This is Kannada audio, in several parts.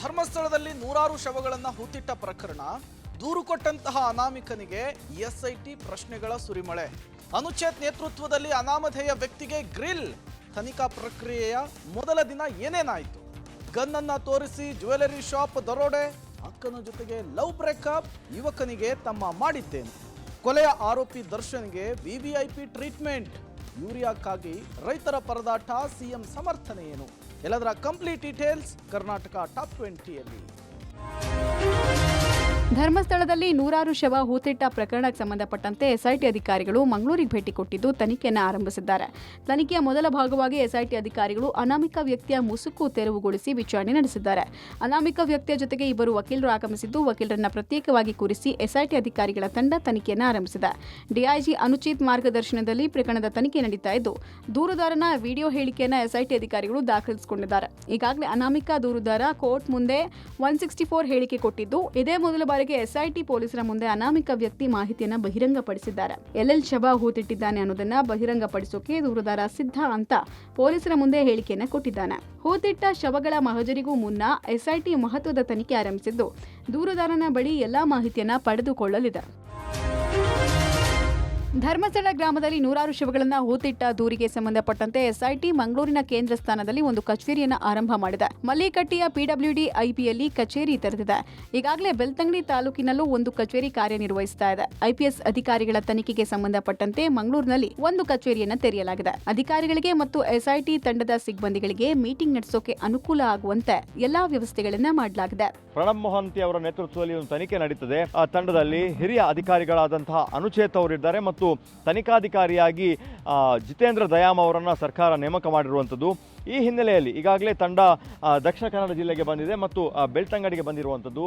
ಧರ್ಮಸ್ಥಳದಲ್ಲಿ ನೂರಾರು ಶವಗಳನ್ನು ಹೂತಿಟ್ಟ ಪ್ರಕರಣ, ದೂರು ಕೊಟ್ಟಂತಹ ಅನಾಮಿಕನಿಗೆ ಎಸ್ಐಟಿ ಪ್ರಶ್ನೆಗಳ ಸುರಿಮಳೆ. ಅನುಚೇತ್ ನೇತೃತ್ವದಲ್ಲಿ ಅನಾಮಧೇಯ ವ್ಯಕ್ತಿಗೆ ಗ್ರಿಲ್. ತನಿಖಾ ಪ್ರಕ್ರಿಯೆಯ ಮೊದಲ ದಿನ ಏನೇನಾಯಿತು? ಗನ್ನನ್ನ ತೋರಿಸಿ ಜ್ಯುವೆಲರಿ ಶಾಪ್ ದರೋಡೆ, ಅಕ್ಕನ ಜೊತೆಗೆ ಲವ್ ಬ್ರೇಕಪ್, ಯುವಕನಿಗೆ ತಮ್ಮ ಮಾಡಿದ್ದೇನು? ಕೊಲೆಯ ಆರೋಪಿ ದರ್ಶನ್ಗೆ ವಿವಿಐಪಿ ಟ್ರೀಟ್ಮೆಂಟ್, ಯೂರಿಯಾಕ್ಕಾಗಿ ರೈತರ ಪರದಾಟ, ಸಿಎಂ ಸಮರ್ಥನೆ ಏನು? ಎಲ್ಲದರ ಕಂಪ್ಲೀಟ್ ಡೀಟೇಲ್ಸ್ ಕರ್ನಾಟಕ ಟಾಪ್ 20ಯಲ್ಲಿ. ಧರ್ಮಸ್ಥಳದಲ್ಲಿ ನೂರಾರು ಶವ ಹೂತಿಟ್ಟ ಪ್ರಕರಣಕ್ಕೆ ಸಂಬಂಧಪಟ್ಟಂತೆ ಎಸ್ಐಟಿ ಅಧಿಕಾರಿಗಳು ಮಂಗಳೂರಿಗೆ ಭೇಟಿ ಕೊಟ್ಟಿದ್ದು ತನಿಖೆಯನ್ನು ಆರಂಭಿಸಿದ್ದಾರೆ. ತನಿಖೆಯ ಮೊದಲ ಭಾಗವಾಗಿ ಎಸ್ಐಟಿ ಅಧಿಕಾರಿಗಳು ಅನಾಮಿಕ ವ್ಯಕ್ತಿಯ ಮುಸುಕು ತೆರವುಗೊಳಿಸಿ ವಿಚಾರಣೆ ನಡೆಸಿದ್ದಾರೆ. ಅನಾಮಿಕ ವ್ಯಕ್ತಿಯ ಜೊತೆಗೆ ಇಬ್ಬರು ವಕೀಲರು ಆಗಮಿಸಿದ್ದು, ವಕೀಲರನ್ನ ಪ್ರತ್ಯೇಕವಾಗಿ ಕೂರಿಸಿ ಎಸ್ಐಟಿ ಅಧಿಕಾರಿಗಳ ತಂಡ ತನಿಖೆಯನ್ನು ಆರಂಭಿಸಿದೆ. ಡಿಐಜಿ ಅನುಚಿತ್ ಮಾರ್ಗದರ್ಶನದಲ್ಲಿ ಪ್ರಕರಣದ ತನಿಖೆ ನಡೀತಾ ಇದ್ದು, ದೂರುದಾರನ ವಿಡಿಯೋ ಹೇಳಿಕೆಯನ್ನು ಎಸ್ಐಟಿ ಅಧಿಕಾರಿಗಳು ದಾಖಲಿಸಿಕೊಂಡಿದ್ದಾರೆ. ಈಗಾಗಲೇ ಅನಾಮಿಕ ದೂರುದಾರ ಕೋರ್ಟ್ ಮುಂದೆ 164 ಹೇಳಿಕೆ ಕೊಟ್ಟಿದ್ದು, ಇದೇ ಮೊದಲ ಬಾರಿಗೆ ಎಸ್ಐಟಿ ಪೊಲೀಸರ ಮುಂದೆ ಅನಾಮಿಕ ವ್ಯಕ್ತಿ ಮಾಹಿತಿಯನ್ನು ಬಹಿರಂಗಪಡಿಸಿದ್ದಾರೆ. ಎಲ್ಲೆಲ್ಲಿ ಶವ ಹೂತಿಟ್ಟಿದ್ದಾನೆ ಅನ್ನೋದನ್ನ ಬಹಿರಂಗಪಡಿಸೋಕೆ ದೂರುದಾರ ಸಿದ್ಧ ಅಂತ ಪೊಲೀಸರ ಮುಂದೆ ಹೇಳಿಕೆಯನ್ನು ಕೊಟ್ಟಿದ್ದಾನೆ. ಹೂತಿಟ್ಟ ಶವಗಳ ಮಹಜರಿಗೂ ಮುನ್ನ ಎಸ್ಐಟಿ ಮಹತ್ವದ ತನಿಖೆ ಆರಂಭಿಸಿದ್ದು, ದೂರುದಾರನ ಬಳಿ ಎಲ್ಲಾ ಮಾಹಿತಿಯನ್ನ ಪಡೆದುಕೊಳ್ಳಲಿದೆ. ಧರ್ಮಸ್ಥಳ ಗ್ರಾಮದಲ್ಲಿ ನೂರಾರು ಶವಗಳನ್ನು ಹೂತಿಟ್ಟ ದೂರಿಗೆ ಸಂಬಂಧಪಟ್ಟಂತೆ ಎಸ್ಐಟಿ ಮಂಗಳೂರಿನ ಕೇಂದ್ರ ಸ್ಥಾನದಲ್ಲಿ ಒಂದು ಕಚೇರಿಯನ್ನು ಆರಂಭ ಮಾಡಿದೆ. ಮಲ್ಲಿಕಟ್ಟಿಯ ಪಿಡಬ್ಲ್ಯೂಡಿ ಐಪಿಯಲ್ಲಿ ಕಚೇರಿ ತೆರೆದಿದೆ. ಈಗಾಗಲೇ ಬೆಳ್ತಂಗಡಿ ತಾಲೂಕಿನಲ್ಲೂ ಒಂದು ಕಚೇರಿ ಕಾರ್ಯನಿರ್ವಹಿಸ್ತಾ ಇದೆ. ಐಪಿಎಸ್ ಅಧಿಕಾರಿಗಳ ತನಿಖೆಗೆ ಸಂಬಂಧಪಟ್ಟಂತೆ ಮಂಗಳೂರಿನಲ್ಲಿ ಒಂದು ಕಚೇರಿಯನ್ನು ತೆರೆಯಲಾಗಿದೆ. ಅಧಿಕಾರಿಗಳಿಗೆ ಮತ್ತು ಎಸ್ಐಟಿ ತಂಡದ ಸಿಬ್ಬಂದಿಗಳಿಗೆ ಮೀಟಿಂಗ್ ನಡೆಸೋಕೆ ಅನುಕೂಲ ಆಗುವಂತೆ ಎಲ್ಲಾ ವ್ಯವಸ್ಥೆಗಳನ್ನ ಮಾಡಲಾಗಿದೆ. ಪ್ರಣಬ್ ಮೊಹಂತಿ ಅವರ ನೇತೃತ್ವದಲ್ಲಿ ಒಂದು ತನಿಖೆ ನಡೀತದೆ. ಆ ತಂಡದಲ್ಲಿ ಹಿರಿಯ ಅಧಿಕಾರಿಗಳಾದಂತಹ ಅನುಚೇತ್ ಅವರಿದ್ದಾರೆ ಮತ್ತು ತನಿಖಾಧಿಕಾರಿಯಾಗಿ ಜಿತೇಂದ್ರ ದಯಾಮ್ ಅವರನ್ನು ಸರ್ಕಾರ ನೇಮಕ ಮಾಡಿರುವಂಥದ್ದು. ಈ ಹಿನ್ನೆಲೆಯಲ್ಲಿ ಈಗಾಗಲೇ ತಂಡ ದಕ್ಷಿಣ ಕನ್ನಡ ಜಿಲ್ಲೆಗೆ ಬಂದಿದೆ ಮತ್ತು ಬೆಳ್ತಂಗಡಿಗೆ ಬಂದಿರುವಂಥದ್ದು.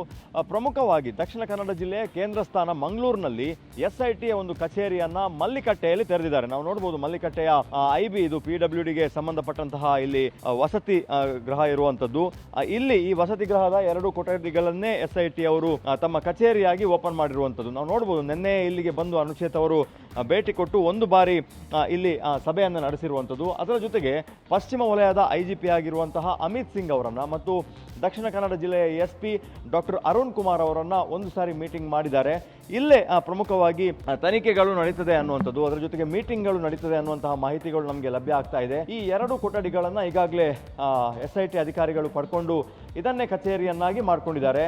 ಪ್ರಮುಖವಾಗಿ ದಕ್ಷಿಣ ಕನ್ನಡ ಜಿಲ್ಲೆಯ ಕೇಂದ್ರ ಸ್ಥಾನ ಮಂಗಳೂರಿನಲ್ಲಿ ಎಸ್ಐಟಿಯ ಒಂದು ಕಚೇರಿಯನ್ನು ಮಲ್ಲಿಕಟ್ಟೆಯಲ್ಲಿ ತೆರೆದಿದ್ದಾರೆ. ನಾವು ನೋಡಬಹುದು ಮಲ್ಲಿಕಟ್ಟೆಯ ಐಬಿ, ಇದು ಪಿಡಬ್ಲ್ಯೂಡಿಗೆ ಸಂಬಂಧಪಟ್ಟಂತಹ ಇಲ್ಲಿ ವಸತಿ ಗೃಹ ಇರುವಂಥದ್ದು. ಇಲ್ಲಿ ಈ ವಸತಿ ಗೃಹದ 2 ಕೊಠಡಿಗಳನ್ನೇ ಎಸ್ಐಟಿ ಅವರು ತಮ್ಮ ಕಚೇರಿಯಾಗಿ ಓಪನ್ ಮಾಡಿರುವಂಥದ್ದು ನಾವು ನೋಡಬಹುದು. ನಿನ್ನೆ ಇಲ್ಲಿಗೆ ಬಂದು ಅನುಚೇತ್ ಅವರು ಭೇಟಿ ಕೊಟ್ಟು ಒಂದು ಬಾರಿ ಇಲ್ಲಿ ಸಭೆಯನ್ನು ನಡೆಸಿರುವಂಥದ್ದು. ಅದರ ಜೊತೆಗೆ ಪಶ್ಚಿಮ ವಲಯದ ಐಜಿಪಿ ಆಗಿರುವಂತಹ ಅಮಿತ್ ಸಿಂಗ್ ಅವರನ್ನ ಮತ್ತು ದಕ್ಷಿಣ ಕನ್ನಡ ಜಿಲ್ಲೆಯ ಎಸ್ಪಿ ಡಾಕ್ಟರ್ ಅರುಣ್ ಕುಮಾರ್ ಅವರನ್ನ ಒಂದು ಸಾರಿ ಮೀಟಿಂಗ್ ಮಾಡಿದ್ದಾರೆ. ಇಲ್ಲೇ ಪ್ರಮುಖವಾಗಿ ತನಿಖೆಗಳು ನಡೀತದೆ ಅನ್ನುವಂಥದ್ದು, ಅದರ ಜೊತೆಗೆ ಮೀಟಿಂಗ್ಗಳು ನಡೀತದೆ ಅನ್ನುವಂತಹ ಮಾಹಿತಿಗಳು ನಮಗೆ ಲಭ್ಯ ಆಗ್ತಾ ಇದೆ. ಈ 2 ಕೊಠಡಿಗಳನ್ನ ಈಗಾಗಲೇ ಎಸ್ಐಟಿ ಅಧಿಕಾರಿಗಳು ಪಡ್ಕೊಂಡು ಇದನ್ನೇ ಕಚೇರಿಯನ್ನಾಗಿ ಮಾಡಿಕೊಂಡಿದ್ದಾರೆ.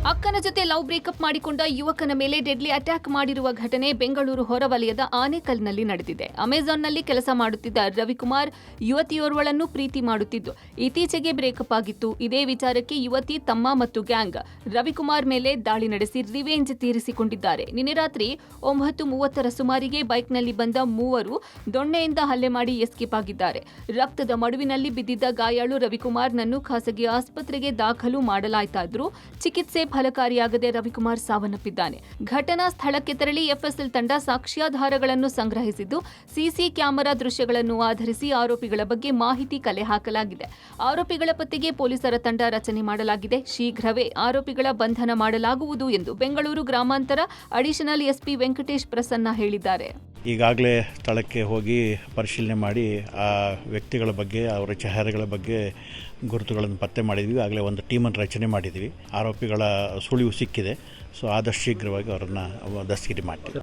ಅಕ್ಕನ ಜೊತೆ ಲವ್ ಬ್ರೇಕಪ್ ಮಾಡಿಕೊಂಡ ಯುವಕನ ಮೇಲೆ ಡೆಡ್ಲಿ ಅಟ್ಯಾಕ್ ಮಾಡಿರುವ ಘಟನೆ ಬೆಂಗಳೂರು ಹೊರವಲಯದ ಆನೇಕಲ್ನಲ್ಲಿ ನಡೆದಿದೆ. ಅಮೆಜಾನ್ನಲ್ಲಿ ಕೆಲಸ ಮಾಡುತ್ತಿದ್ದ ರವಿಕುಮಾರ್ ಯುವತಿಯೋರ್ವಳನ್ನು ಪ್ರೀತಿ ಮಾಡುತ್ತಿದ್ದು, ಇತ್ತೀಚೆಗೆ ಬ್ರೇಕಪ್ ಆಗಿತ್ತು. ಇದೇ ವಿಚಾರಕ್ಕೆ ಯುವತಿ ತಮ್ಮ ಮತ್ತು ಗ್ಯಾಂಗ್ ರವಿಕುಮಾರ್ ಮೇಲೆ ದಾಳಿ ನಡೆಸಿ ರಿವೆಂಜ್ ತೀರಿಸಿಕೊಂಡಿದ್ದಾರೆ. ನಿನ್ನೆ ರಾತ್ರಿ 9:30 ಸುಮಾರಿಗೆ ಬೈಕ್ನಲ್ಲಿ ಬಂದ 3 ದೊಣ್ಣೆಯಿಂದ ಹಲ್ಲೆ ಮಾಡಿ ಎಸ್ಕೇಪ್ ಆಗಿದ್ದಾರೆ. ರಕ್ತದ ಮಡುವಿನಲ್ಲಿ ಬಿದ್ದಿದ್ದ ಗಾಯಾಳು ರವಿಕುಮಾರ್ನನ್ನು ಖಾಸಗಿ ಆಸ್ಪತ್ರೆಗೆ ದಾಖಲು ಮಾಡಲಾಯಿತಾದರೂ ಚಿಕಿತ್ಸೆ ಫಲಕಾರಿಯಾಗದೆ ರವಿಕುಮಾರ್ ಸಾವನ್ನಪ್ಪಿದ್ದಾನೆ. ಘಟನಾ ಸ್ಥಳಕ್ಕೆ ತೆರಳಿ ಎಫ್ಎಸ್ಎಲ್ ತಂಡ ಸಾಕ್ಷ್ಯಾಧಾರಗಳನ್ನು ಸಂಗ್ರಹಿಸಿದ್ದು, ಸಿಸಿ ಕ್ಯಾಮೆರಾ ದೃಶ್ಯಗಳನ್ನು ಆಧರಿಸಿ ಆರೋಪಿಗಳ ಬಗ್ಗೆ ಮಾಹಿತಿ ಕಲೆ ಹಾಕಲಾಗಿದೆ. ಆರೋಪಿಗಳ ಪತ್ತೆಗೆ ಪೊಲೀಸರ ತಂಡ ರಚನೆ ಮಾಡಲಾಗಿದೆ. ಶೀಘ್ರವೇ ಆರೋಪಿಗಳ ಬಂಧನ ಮಾಡಲಾಗುವುದು ಎಂದು ಬೆಂಗಳೂರು ಗ್ರಾಮಾಂತರ ಅಡಿಷನಲ್ ಎಸ್ಪಿ ವೆಂಕಟೇಶ್ ಪ್ರಸನ್ನ ಹೇಳಿದ್ದಾರೆ. ಈಗಾಗಲೇ ಸ್ಥಳಕ್ಕೆ ಹೋಗಿ ಪರಿಶೀಲನೆ ಮಾಡಿ ಆ ವ್ಯಕ್ತಿಗಳ ಬಗ್ಗೆ, ಅವರ ಚೆಹರೆಗಳ ಬಗ್ಗೆ ಗುರುತುಗಳನ್ನು ಪತ್ತೆ ಮಾಡಿದ್ವಿ. ಆಗಲೇ ಒಂದು ಟೀಮನ್ನು ರಚನೆ ಮಾಡಿದ್ವಿ. ಆರೋಪಿಗಳ ಸುಳಿವು ಸಿಕ್ಕಿದೆ. ಸೊ ಆದಷ್ಟು ಶೀಘ್ರವಾಗಿ ಅವರನ್ನು ದಸ್ತಗಿರಿ ಮಾಡ್ತೀವಿ.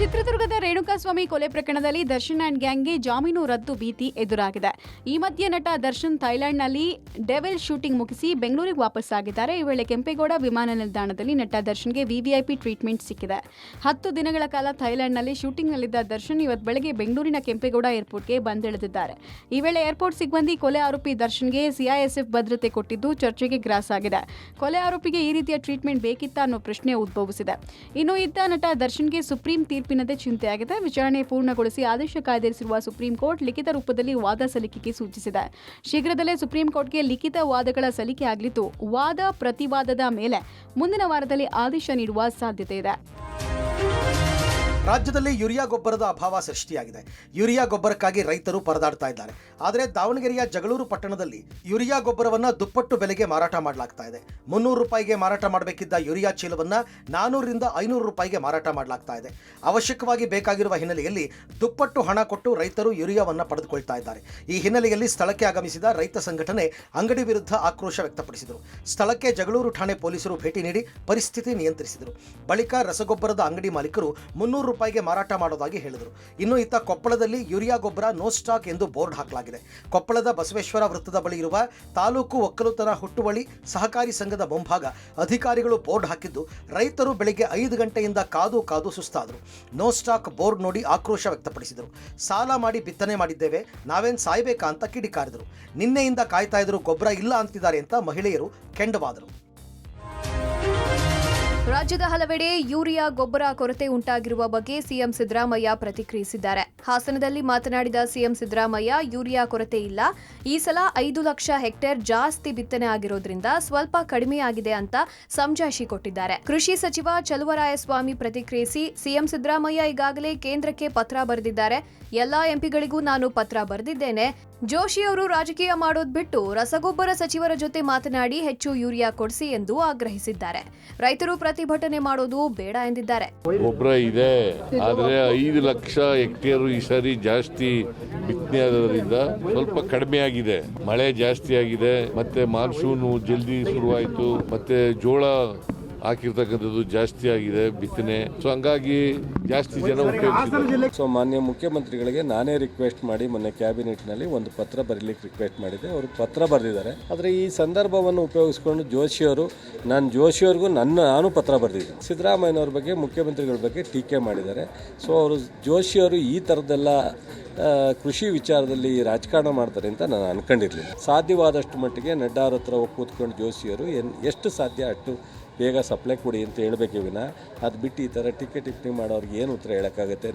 ಚಿತ್ರದುರ್ಗದ ರೇಣುಕಾಸ್ವಾಮಿ ಕೊಲೆ ಪ್ರಕರಣದಲ್ಲಿ ದರ್ಶನ್ ಅಂಡ್ ಗ್ಯಾಂಗ್ಗೆ ಜಾಮೀನು ರದ್ದು ಭೀತಿ ಎದುರಾಗಿದೆ. ಈ ಮಧ್ಯೆ ನಟ ದರ್ಶನ್ ಥೈಲ್ಯಾಂಡ್ನಲ್ಲಿ ಡೆವಿಲ್ ಶೂಟಿಂಗ್ ಮುಗಿಸಿ ಬೆಂಗಳೂರಿಗೆ ವಾಪಸ್ಸಾಗಿದ್ದಾರೆ. ಈ ವೇಳೆ ಕೆಂಪೇಗೌಡ ವಿಮಾನ ನಿಲ್ದಾಣದಲ್ಲಿ ನಟ ದರ್ಶನ್ಗೆ ವಿವಿಐಪಿ ಟ್ರೀಟ್ಮೆಂಟ್ ಸಿಕ್ಕಿದೆ. 10 ದಿನಗಳ ಕಾಲ ಥೈಲ್ಯಾಂಡ್ನಲ್ಲಿ ಶೂಟಿಂಗ್ನಲ್ಲಿದ್ದ ದರ್ಶನ್ ಇವತ್ತು ಬೆಳಗ್ಗೆ ಬೆಂಗಳೂರಿನ ಕೆಂಪೇಗೌಡ ಏರ್ಪೋರ್ಟ್ಗೆ ಬಂದಿಳಿದಿದ್ದಾರೆ. ಈ ವೇಳೆ ಏರ್ಪೋರ್ಟ್ ಸಿಬ್ಬಂದಿ ಕೊಲೆ ಆರೋಪಿ ದರ್ಶನ್ಗೆ ಸಿಐಎಸ್ಎಫ್ ಭದ್ರತೆ ಕೊಟ್ಟಿದ್ದು ಚರ್ಚೆಗೆ ಗ್ರಾಸ ಆಗಿದೆ. ಕೊಲೆ ಆರೋಪಿಗೆ ಈ ರೀತಿಯ ಟ್ರೀಟ್ಮೆಂಟ್ ಬೇಕಿತ್ತಾ ಅನ್ನೋ ಪ್ರಶ್ನೆ ಉದ್ಭವಿಸಿದೆ. ಇನ್ನು ಇದ್ದ ನಟ ದರ್ಶನ್ಗೆ ಸುಪ್ರೀಂ ತೀರ್ಪಿನದೇ ಚಿಂತೆಯಾಗಿದೆ. ವಿಚಾರಣೆ ಪೂರ್ಣಗೊಳಿಸಿ ಆದೇಶ ಕಾಯ್ದಿರಿಸಿರುವ ಸುಪ್ರೀಂ ಕೋರ್ಟ್ ಲಿಖಿತ ರೂಪದಲ್ಲಿ ವಾದ ಸಲ್ಲಿಕೆಗೆ ಸೂಚಿಸಿದೆ. ಶೀಘ್ರದಲ್ಲೇ ಸುಪ್ರೀಂ ಕೋರ್ಟ್ಗೆ ಲಿಖಿತ ವಾದಗಳ ಸಲ್ಲಿಕೆ ಆಗಲಿದ್ದು, ವಾದ ಪ್ರತಿವಾದದ ಮೇಲೆ ಮುಂದಿನ ವಾರದಲ್ಲಿ ಆದೇಶ ನೀಡುವ ಸಾಧ್ಯತೆ ಇದೆ. ರಾಜ್ಯದಲ್ಲಿ ಯೂರಿಯಾ ಗೊಬ್ಬರದ ಅಭಾವ ಸೃಷ್ಟಿಯಾಗಿದೆ. ಯೂರಿಯಾ ಗೊಬ್ಬರಕ್ಕಾಗಿ ರೈತರು ಪರದಾಡ್ತಾ ಇದ್ದಾರೆ. ಆದರೆ ದಾವಣಗೆರೆಯ ಜಗಳೂರು ಪಟ್ಟಣದಲ್ಲಿ ಯೂರಿಯಾ ಗೊಬ್ಬರವನ್ನು ದುಪ್ಪಟ್ಟು ಬೆಲೆಗೆ ಮಾರಾಟ ಮಾಡಲಾಗ್ತಾ ಇದೆ. 300 ರೂಪಾಯಿಗೆ ಮಾರಾಟ ಮಾಡಬೇಕಿದ್ದ ಯೂರಿಯಾ ಚೀಲವನ್ನು 400 ರಿಂದ 500 ರೂಪಾಯಿಗೆ ಮಾರಾಟ ಮಾಡಲಾಗ್ತಾ ಇದೆ. ಅವಶ್ಯಕವಾಗಿ ಬೇಕಾಗಿರುವ ಹಿನ್ನೆಲೆಯಲ್ಲಿ ದುಪ್ಪಟ್ಟು ಹಣ ಕೊಟ್ಟು ರೈತರು ಯೂರಿಯಾವನ್ನು ಪಡೆದುಕೊಳ್ತಾ ಇದ್ದಾರೆ. ಈ ಹಿನ್ನೆಲೆಯಲ್ಲಿ ಸ್ಥಳಕ್ಕೆ ಆಗಮಿಸಿದ ರೈತ ಸಂಘಟನೆ ಅಂಗಡಿ ವಿರುದ್ಧ ಆಕ್ರೋಶ ವ್ಯಕ್ತಪಡಿಸಿದರು. ಸ್ಥಳಕ್ಕೆ ಜಗಳೂರು ಠಾಣೆ ಪೊಲೀಸರು ಭೇಟಿ ನೀಡಿ ಪರಿಸ್ಥಿತಿ ನಿಯಂತ್ರಿಸಿದರು. ಬಳಿಕ ರಸಗೊಬ್ಬರದ ಅಂಗಡಿ ಮಾಲೀಕರು 300 ರೂಪಾಯಿಗೆ ಮಾರಾಟ ಮಾಡೋದಾಗಿ ಹೇಳಿದರು. ಇನ್ನು ಇತ್ತ ಕೊಪ್ಪಳದಲ್ಲಿ ಯೂರಿಯಾ ಗೊಬ್ಬರ ನೋ ಸ್ಟಾಕ್ ಎಂದು ಬೋರ್ಡ್ ಹಾಕಲಾಗಿದೆ. ಕೊಪ್ಪಳದ ಬಸವೇಶ್ವರ ವೃತ್ತದ ಬಳಿ ಇರುವ ತಾಲೂಕು ಒಕ್ಕಲುತನ ಹುಟ್ಟುವಳಿ ಸಹಕಾರಿ ಸಂಘದ ಮುಂಭಾಗ ಅಧಿಕಾರಿಗಳು ಬೋರ್ಡ್ ಹಾಕಿದ್ದು ರೈತರು ಬೆಳಿಗ್ಗೆ 5 ಗಂಟೆಯಿಂದ ಕಾದು ಕಾದು ಸುಸ್ತಾದರು. ನೋ ಸ್ಟಾಕ್ ಬೋರ್ಡ್ ನೋಡಿ ಆಕ್ರೋಶ ವ್ಯಕ್ತಪಡಿಸಿದರು. ಸಾಲ ಮಾಡಿ ಬಿತ್ತನೆ ಮಾಡಿದ್ದೇವೆ, ನಾವೇನ್ ಸಾಯ್ಬೇಕಾ ಅಂತ ಕಿಡಿಕಾರಿದರು. ನಿನ್ನೆಯಿಂದ ಕಾಯ್ತಾ ಇದ್ರು, ಗೊಬ್ಬರ ಇಲ್ಲ ಅಂತಿದ್ದಾರೆ ಅಂತ ಮಹಿಳೆಯರು ಕೆಂಡವಾದರು. ರಾಜ್ಯದ ಹಲವೆಡೆ ಯೂರಿಯಾ ಗೊಬ್ಬರ ಕೊರತೆ ಉಂಟಾಗಿರುವ ಬಗ್ಗೆ ಸಿಎಂ ಸಿದ್ದರಾಮಯ್ಯ ಪ್ರತಿಕ್ರಿಯಿಸಿದ್ದಾರೆ. ಹಾಸನದಲ್ಲಿ ಮಾತನಾಡಿದ ಸಿಎಂ ಸಿದ್ದರಾಮಯ್ಯ, ಯೂರಿಯಾ ಕೊರತೆ ಇಲ್ಲ, ಈ ಸಲ 5 ಲಕ್ಷ ಹೆಕ್ಟೇರ್ ಜಾಸ್ತಿ ಬಿತ್ತನೆ ಆಗಿರೋದ್ರಿಂದ ಸ್ವಲ್ಪ ಕಡಿಮೆಯಾಗಿದೆ ಅಂತ ಸಮಜಾಯಿಷಿ ಕೊಟ್ಟಿದ್ದಾರೆ. ಕೃಷಿ ಸಚಿವ ಚಲುವರಾಯಸ್ವಾಮಿ ಪ್ರತಿಕ್ರಿಯಿಸಿ, ಸಿಎಂ ಸಿದ್ದರಾಮಯ್ಯ ಈಗಾಗಲೇ ಕೇಂದ್ರಕ್ಕೆ ಪತ್ರ ಬರೆದಿದ್ದಾರೆ. ಎಲ್ಲಾ ಎಂಪಿಗಳಿಗೂ ನಾನು ಪತ್ರ ಬರೆದಿದ್ದೇನೆ. ಜೋಶಿ ಅವರು ರಾಜಕೀಯ ಮಾಡೋದ್ ಬಿಟ್ಟು ರಸಗೊಬ್ಬರ ಸಚಿವರ ಜೊತೆ ಮಾತನಾಡಿ ಹೆಚ್ಚು ಯೂರಿಯಾ ಕೊಡಿಸಿ ಎಂದು ಆಗ್ರಹಿಸಿದ್ದಾರೆ. ರೈತರು ಪ್ರತಿಭಟನೆ ಮಾಡೋದು ಬೇಡ ಎಂದಿದ್ದಾರೆ. ಗೊಬ್ಬರ ಇದೆ, ಆದರೆ 5 ಲಕ್ಷ ಹೆಕ್ಟೇರ್ ಈ ಸರಿ ಜಾಸ್ತಿ ಬಿತ್ತನೆ ಆಗೋದ್ರಿಂದ ಸ್ವಲ್ಪ ಕಡಿಮೆ ಆಗಿದೆ. ಮಳೆ ಜಾಸ್ತಿ ಆಗಿದೆ, ಮತ್ತೆ ಮಾನ್ಸೂನು ಜಲ್ದಿ ಶುರುವಾಯಿತು, ಮತ್ತೆ ಜೋಳ ಹಾಕಿರ್ತಕ್ಕಂಥದ್ದು ಜಾಸ್ತಿ ಆಗಿದೆ ಬಿತ್ತನೆ. ಸೊ ಹಂಗಾಗಿ ಜಾಸ್ತಿ ಜನ ಉಪಯೋಗಿಸಿದ್ದಾರೆ. ಸೊ ಮಾನ್ಯ ಮುಖ್ಯಮಂತ್ರಿಗಳಿಗೆ ನಾನೇ ರಿಕ್ವೆಸ್ಟ್ ಮಾಡಿ ಮೊನ್ನೆ ಕ್ಯಾಬಿನೆಟ್ನಲ್ಲಿ ಒಂದು ಪತ್ರ ಬರೀಲಿಕ್ಕೆ ರಿಕ್ವೆಸ್ಟ್ ಮಾಡಿದ್ದೆ. ಅವರು ಪತ್ರ ಬರೆದಿದ್ದಾರೆ. ಆದರೆ ಈ ಸಂದರ್ಭವನ್ನು ಉಪಯೋಗಿಸ್ಕೊಂಡು ಜೋಶಿಯವರು, ಜೋಶಿಯವ್ರಿಗೂ ನಾನು ಪತ್ರ ಬರೆದಿದ್ದೆ. ಸಿದ್ದರಾಮಯ್ಯನವ್ರ ಬಗ್ಗೆ, ಮುಖ್ಯಮಂತ್ರಿಗಳ ಬಗ್ಗೆ ಟೀಕೆ ಮಾಡಿದ್ದಾರೆ. ಸೊ ಅವರು ಜೋಶಿಯವರು ಈ ಥರದ್ದೆಲ್ಲ ಕೃಷಿ ವಿಚಾರದಲ್ಲಿ ರಾಜಕಾರಣ ಮಾಡ್ತಾರೆ ಅಂತ ನಾನು ಅನ್ಕೊಂಡಿರಲಿಲ್ಲ. ಸಾಧ್ಯವಾದಷ್ಟು ಮಟ್ಟಿಗೆ ನಡ್ಡಾರ ಹತ್ರ ಹೋಗಿ ಕೂತ್ಕೊಂಡು ಜೋಶಿಯವರು ಎಷ್ಟು ಸಾಧ್ಯ ಅಷ್ಟು ಬೇಗ ಸಪ್ಲೈ ಕೊಡಿ ಅಂತ ಹೇಳಬೇಕೆ ವಿನ ಅದು ಬಿಟ್ಟು ಈ ಥರ ಟಿಪ್ಪಣಿ ಮಾಡೋರಿಗೆ ಏನು ಉತ್ತರ ಹೇಳೋಕ್ಕಾಗತ್ತೆ.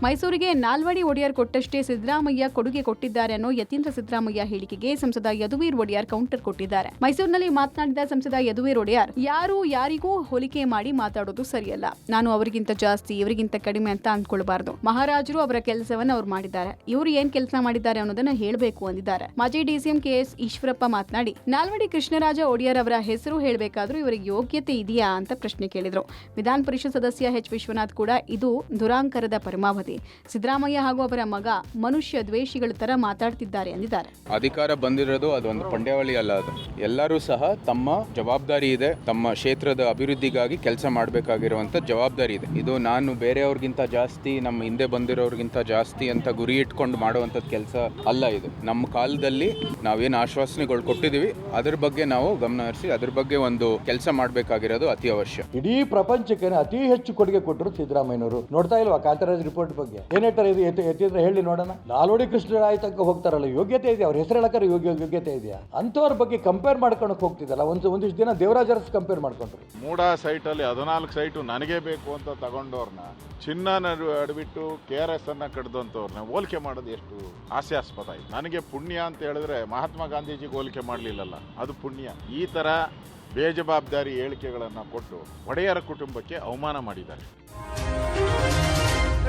ಮೈಸೂರಿಗೆ ನಾಲ್ವಡಿ ಒಡೆಯರ್ ಕೊಟ್ಟಷ್ಟೇ ಸಿದ್ದರಾಮಯ್ಯ ಕೊಡುಗೆ ಕೊಟ್ಟಿದ್ದಾರೆ ಅನ್ನೋ ಯತೀಂದ್ರ ಸಿದ್ದರಾಮಯ್ಯ ಹೇಳಿಕೆಗೆ ಸಂಸದ ಯದುವೀರ್ ಒಡೆಯರ್ ಕೌಂಟರ್ ಕೊಟ್ಟಿದ್ದಾರೆ. ಮೈಸೂರಿನಲ್ಲಿ ಮಾತನಾಡಿದ ಸಂಸದ ಯದುವೀರ್ ಒಡೆಯರ್, ಯಾರು ಯಾರಿಗೂ ಹೋಲಿಕೆ ಮಾಡಿ ಮಾತಾಡೋದು ಸರಿಯಲ್ಲ. ನಾನು ಅವರಿಗಿಂತ ಜಾಸ್ತಿ, ಇವರಿಗಿಂತ ಕಡಿಮೆ ಅಂತ ಅಂದ್ಕೊಳ್ಬಾರ್ದು. ಮಹಾರಾಜರು ಅವರ ಕೆಲಸವನ್ನು ಅವ್ರು ಮಾಡಿದ್ದಾರೆ, ಇವರು ಏನ್ ಕೆಲಸ ಮಾಡಿದ್ದಾರೆ ಅನ್ನೋದನ್ನ ಹೇಳಬೇಕು ಅಂದಿದ್ದಾರೆ. ಮಾಜಿ ಡಿಸಿಎಂ ಕೆಎಸ್ ಈಶ್ವರಪ್ಪ ಮಾತನಾಡಿ, ನಾಲ್ವಡಿ ಕೃಷ್ಣರಾಜ ಒಡೆಯರ್ ಅವರ ಹೆಸರು ಹೇಳಬೇಕಾದ್ರೂ ಇವರಿಗೆ ಯೋಗ್ಯತೆ ಇದೆಯಾ ಅಂತ ಪ್ರಶ್ನೆ ಕೇಳಿದ್ರು. ವಿಧಾನ ಪರಿಷತ್ ಸದಸ್ಯ ಎಚ್ ವಿಶ್ವನಾಥ್ ಕೂಡ ಇದು ದುರಾಂಕರದ ಪರಮಾವಧಿ. ಸಿದ್ದರಾಮಯ್ಯ ಹಾಗೂ ಅವರ ಮಗ ಮನುಷ್ಯ ದ್ವೇಷಿಗಳ ತರ ಮಾತಾಡ್ತಿದ್ದಾರೆ ಎಂದಿದ್ದಾರೆ. ಅಧಿಕಾರ ಬಂದಿರೋದು ಅದೊಂದು ಪಂದ್ಯಾವಳಿ ಅಲ್ಲ, ಅದು ಎಲ್ಲರೂ ಸಹ ತಮ್ಮ ಜವಾಬ್ದಾರಿ ಇದೆ, ತಮ್ಮ ಕ್ಷೇತ್ರದ ಅಭಿವೃದ್ಧಿಗಾಗಿ ಕೆಲಸ ಮಾಡಬೇಕಾಗಿರುವಂತ ಜವಾಬ್ದಾರಿ ಇದೆ. ಇದು ನಾನು ಬೇರೆಯವ್ರಿಗಿಂತ ಜಾಸ್ತಿ, ನಮ್ಮ ಹಿಂದೆ ಬಂದಿರೋರ್ಗಿಂತ ಜಾಸ್ತಿ ಅಂತ ಗುರಿ ಇಟ್ಕೊಂಡು ಮಾಡುವಂಥದ್ದು ಕೆಲಸ ಅಲ್ಲ. ಇದು ನಮ್ಮ ಕಾಲದಲ್ಲಿ ನಾವೇನು ಆಶ್ವಾಸನೆಗಳು ಕೊಟ್ಟಿದ್ದೀವಿ ಅದ್ರ ಬಗ್ಗೆ ನಾವು ಗಮನ ಹರಿಸಿ ಅದ್ರ ಬಗ್ಗೆ ಒಂದು ಕೆಲಸ ಮಾಡಬೇಕಾಗಿರೋದು ಅತಿ ಅವಶ್ಯ. ಇಡೀ ಪ್ರಪಂಚಕ್ಕೆ ಅತಿ ಹೆಚ್ಚು ಕೊಡುಗೆ ಕೊಟ್ಟರು ಸಿದ್ದರಾಮಯ್ಯನವರು. ನೋಡ್ತಾ ಇಲ್ವಾ ಕಾಂತರಾಜ್ ರಿಪೋರ್ಟ್ ಬಗ್ಗೆ ಏನ್ ಹೇಳ್ತಾರೆ? ಇದು ಎತ್ತಿದ್ರೆ ಹೇಳಿ ನೋಡೋಣ. ನಾಲ್ವಡಿ ಕೃಷ್ಣರಾಯ ತನಕ ಹೋಗ್ತಾರಲ್ಲ, ಯೋಗ್ಯತೆ ಇದೆಯಾ? ಅವ್ರ ಹೆಸರು ಹೇಳಕ್ಕಾರೆ ಯೋಗ್ಯತೆ ಇದೆಯಾ? ಅಂತವ್ರ ಬಗ್ಗೆ ಕಂಪೇರ್ ಮಾಡ್ಕೊಳಕ್ ಹೋಗ್ತಿದ್ದಲ್ಲ. ಒಂದಿಷ್ಟು ದಿನ ದೇವರಾಜ್ ಅರಸ್ ಕಂಪೇರ್ ಮಾಡ್ಕೊಂಡ್ರು. ಮೂಡಾ ಸೈಟ್ ಅಲ್ಲಿ 14 ಸೈಟು ನನಗೆ ಬೇಕು ಅಂತ ತಗೊಂಡವ್ರನ್ನ, ಚಿನ್ನ ಅಡ್ಬಿಟ್ಟು KRS ಅನ್ನ ಕಡ್ದಂತವ್ರನ್ನ ಹೋಲಿಕೆ ಮಾಡೋದು ಎಷ್ಟು ಹಾಸ್ಯಾಸ್ಪದ ಆಯ್ತು. ನನಗೆ ಪುಣ್ಯ ಅಂತ ಹೇಳಿದ್ರೆ ಮಹಾತ್ಮ ಗಾಂಧೀಜಿಗೆ ಹೋಲಿಕೆ ಮಾಡ್ಲಿಲ್ಲಲ್ಲ, ಅದು ಪುಣ್ಯ. ಈ ತರ ಬೇಜವಾಬ್ದಾರಿ ಹೇಳಿಕೆಗಳನ್ನ ಕೊಟ್ಟು ಒಡೆಯರ ಕುಟುಂಬಕ್ಕೆ ಅವಮಾನ ಮಾಡಿದ್ದಾರೆ.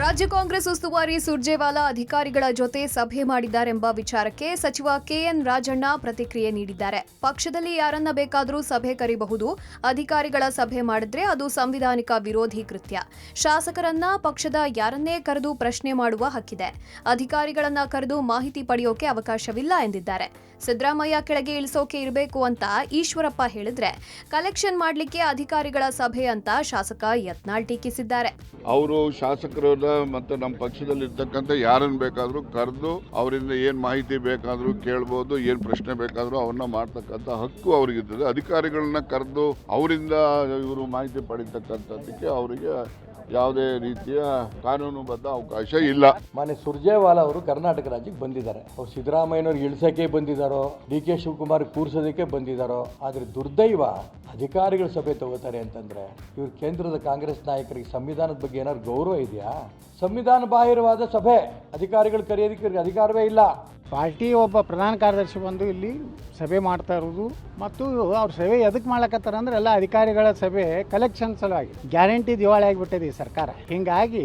ರಾಜ್ಯ ಕಾಂಗ್ರೆಸ್ ಉಸ್ತುವಾರಿ ಸುರ್ಜೇವಾಲಾ ಅಧಿಕಾರಿಗಳ ಜೊತೆ ಸಭೆ ಮಾಡಿದ್ದಾರೆಂಬ ವಿಚಾರಕ್ಕೆ ಸಚಿವ ಕೆಎನ್ ರಾಜಣ್ಣ ಪ್ರತಿಕ್ರಿಯೆ ನೀಡಿದ್ದಾರೆ. ಪಕ್ಷದಲ್ಲಿ ಯಾರನ್ನ ಬೇಕಾದರೂ ಸಭೆ ಕರೆಯಬಹುದು, ಅಧಿಕಾರಿಗಳ ಸಭೆ ಮಾಡಿದ್ರೆ ಅದು ಸಂವಿಧಾನಿಕ ವಿರೋಧಿ ಕೃತ್ಯ. ಶಾಸಕರನ್ನ ಪಕ್ಷದ ಯಾರನ್ನೇ ಕರೆದು ಪ್ರಶ್ನೆ ಮಾಡುವ ಹಕ್ಕಿದೆ, ಅಧಿಕಾರಿಗಳನ್ನ ಕರೆದು ಮಾಹಿತಿ ಪಡೆಯೋಕೆ ಅವಕಾಶವಿಲ್ಲ ಎಂದಿದ್ದಾರೆ. ಸಿದ್ದರಾಮಯ್ಯ ಕೆಳಗೆ ಇಳಿಸೋಕೆ ಇರಬೇಕು ಅಂತ ಈಶ್ವರಪ್ಪ ಹೇಳಿದ್ರೆ ಕಲೆಕ್ಷನ್ ಮಾಡಲಿಕ್ಕೆ ಅಧಿಕಾರಿಗಳ ಸಭೆ ಅಂತ ಶಾಸಕ ಯತ್ನಾಳ್ ಟೀಕಿಸಿದ್ದಾರೆ. ಅವರು ಶಾಸಕರನ್ನ ಮತ್ತು ನಮ್ಮ ಪಕ್ಷದಲ್ಲಿ ಇರ್ತಕ್ಕಂಥ ಯಾರನ್ನು ಬೇಕಾದರೂ ಕರೆದು ಅವರಿಂದ ಏನು ಮಾಹಿತಿ ಬೇಕಾದರೂ ಕೇಳ್ಬೋದು, ಏನು ಪ್ರಶ್ನೆ ಬೇಕಾದರೂ ಅವನ್ನ ಮಾಡ್ತಕ್ಕಂಥ ಹಕ್ಕು ಅವ್ರಿಗಿರ್ತದೆ. ಅಧಿಕಾರಿಗಳನ್ನ ಕರೆದು ಅವರಿಂದ ಇವರು ಮಾಹಿತಿ ಪಡಿತಕ್ಕಂಥದ್ದಕ್ಕೆ ಅವರಿಗೆ ಯಾವುದೇ ರೀತಿಯ ಕಾನೂನುಬದ್ಧ ಅವಕಾಶ ಇಲ್ಲ. ಮಾನ್ಯ ಸುರ್ಜೇವಾಲಾ ಅವರು ಕರ್ನಾಟಕ ರಾಜ್ಯಕ್ಕೆ ಬಂದಿದ್ದಾರೆ. ಅವ್ರು ಸಿದ್ದರಾಮಯ್ಯನವ್ರಿಗೆ ಇಳಿಸೋಕೆ ಬಂದಿದ್ದಾರೋ, DK ಶಿವಕುಮಾರ್ ಕೂರಿಸೋದಕ್ಕೆ ಬಂದಿದ್ದಾರೋ. ಆದರೆ ದುರ್ದೈವ, ಅಧಿಕಾರಿಗಳ ಸಭೆ ತಗೋತಾರೆ ಅಂತಂದ್ರೆ ಇವ್ರು ಕೇಂದ್ರದ ಕಾಂಗ್ರೆಸ್ ನಾಯಕರಿಗೆ ಸಂವಿಧಾನದ ಬಗ್ಗೆ ಏನಾದ್ರು ಗೌರವ ಇದೆಯಾ? ಸಂವಿಧಾನ ಬಾಹಿರವಾದ ಸಭೆ, ಅಧಿಕಾರಿಗಳು ಕರೆಯೋದಕ್ಕೆ ಅಧಿಕಾರವೇ ಇಲ್ಲ. ಪಾರ್ಟಿ ಒಬ್ಬ ಪ್ರಧಾನ ಕಾರ್ಯದರ್ಶಿ ಬಂದು ಇಲ್ಲಿ ಸಭೆ ಮಾಡ್ತಾ ಇರೋದು ಮತ್ತು ಅವ್ರ ಸಭೆ ಎದಕ್ಕೆ ಮಾಡ್ಲಕತ್ತಾರ ಅಂದ್ರೆ ಎಲ್ಲ ಅಧಿಕಾರಿಗಳ ಸಭೆ ಕಲೆಕ್ಷನ್ ಸಲುವಾಗಿ. ಗ್ಯಾರಂಟಿ ದಿವಾಳಿ ಆಗಿಬಿಟ್ಟಿದೆ ಈ ಸರ್ಕಾರ. ಹಿಂಗಾಗಿ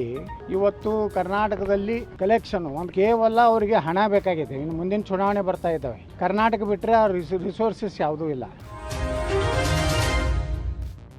ಇವತ್ತು ಕರ್ನಾಟಕದಲ್ಲಿ ಕಲೆಕ್ಷನ್ ಒಂದು ಕೇವಲ ಅವರಿಗೆ ಹಣ ಬೇಕಾಗಿದೆ. ಇನ್ನು ಮುಂದಿನ ಚುನಾವಣೆ ಬರ್ತಾ ಇದ್ದಾವೆ. ಕರ್ನಾಟಕ ಬಿಟ್ಟರೆ ರಿಸೋರ್ಸಸ್ ಯಾವುದೂ ಇಲ್ಲ.